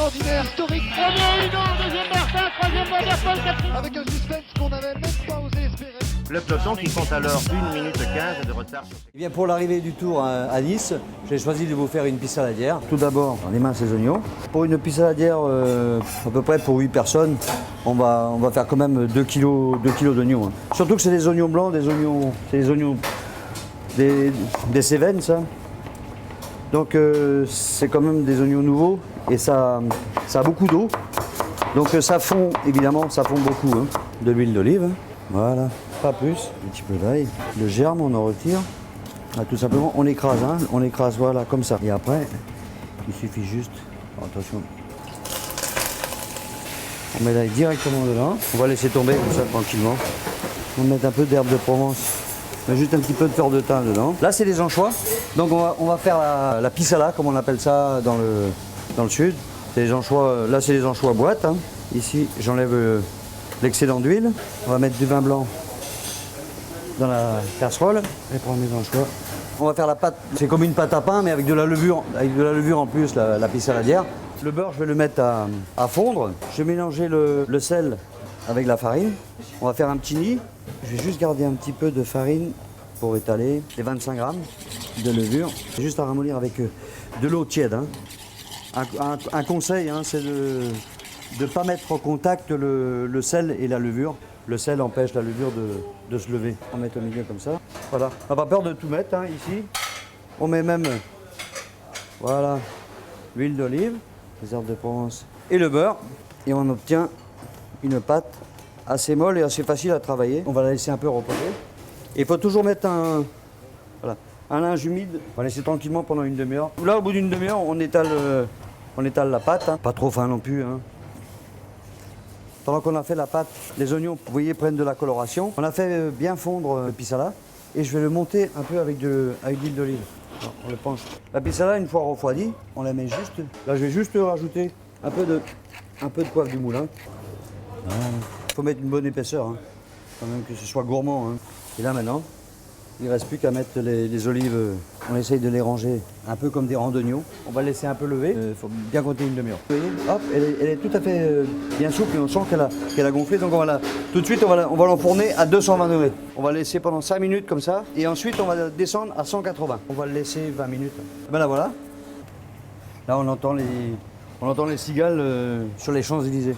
extraordinaire, historique. Premier Hudon, deuxième Martin, troisième Vanderpool, quatrième. Avec un suspense qu'on n'avait même pas osé espérer. Le peloton qui compte alors 1 minute 15 de retard. Eh bien, pour l'arrivée du Tour à Nice, j'ai choisi de vous faire une pissaladière. Tout d'abord, on émince les oignons. Pour une pissaladière, à peu près pour 8 personnes, on va faire quand même 2 kg d'oignons. Hein. Surtout que c'est des oignons blancs, c'est des oignons des Cévennes, ça. Donc c'est quand même des oignons nouveaux et ça a beaucoup d'eau. Donc ça fond, évidemment, ça fond beaucoup hein, de l'huile d'olive. Hein. Voilà, pas plus. Un petit peu d'ail. Le germe, on en retire. Ah, tout simplement, on écrase, voilà, comme ça. Et après, il suffit juste, attention, on met l'ail directement dedans. On va laisser tomber comme ça tranquillement. On va mettre un peu d'herbe de Provence. On met juste un petit peu de fleur de thym dedans. Là, c'est des anchois. Donc on va faire la pisala, comme on appelle ça dans le sud. C'est les anchois, là, c'est les anchois boîte. Hein. Ici, j'enlève l'excédent d'huile. On va mettre du vin blanc dans la casserole et prendre mes anchois. On va faire la pâte, c'est comme une pâte à pain, mais avec de la levure en plus, la pissaladière. Le beurre, je vais le mettre à fondre. Je vais mélanger le sel avec la farine. On va faire un petit nid. Je vais juste garder un petit peu de farine pour étaler les 25 grammes de levure. C'est juste à ramollir avec de l'eau tiède. Hein. Un conseil, hein, c'est de ne pas mettre en contact le sel et la levure. Le sel empêche la levure de se lever. On met au milieu comme ça. Voilà. On n'a pas peur de tout mettre hein, ici. On met même voilà, l'huile d'olive, les herbes de Provence et le beurre. Et on obtient une pâte assez molle et assez facile à travailler. On va la laisser un peu reposer. Et il faut toujours mettre un linge humide. On va laisser tranquillement pendant une demi-heure. Là, au bout d'une demi-heure, on étale la pâte. Hein. Pas trop fin non plus. Hein. Pendant qu'on a fait la pâte, les oignons, vous voyez, prennent de la coloration. On a fait bien fondre le pisala et je vais le monter un peu avec de l'huile d'olive. On le penche. La pisala, une fois refroidie, on la met juste. Là, je vais juste rajouter un peu de poivre du moulin. Il faut mettre une bonne épaisseur, hein, quand même que ce soit gourmand. Hein. Et là maintenant, il ne reste plus qu'à mettre les olives. On essaye de les ranger un peu comme des rangs d'oignons. On va laisser un peu lever. Il faut bien compter une demi-heure. Vous voyez, hop, elle est tout à fait bien souple et on sent qu'elle a gonflé. Donc tout de suite, on va l'enfourner à 220 degrés. On va laisser pendant 5 minutes comme ça. Et ensuite, on va descendre à 180. On va le laisser 20 minutes. Ben là, voilà. Là, on entend les cigales sur les Champs-Élysées.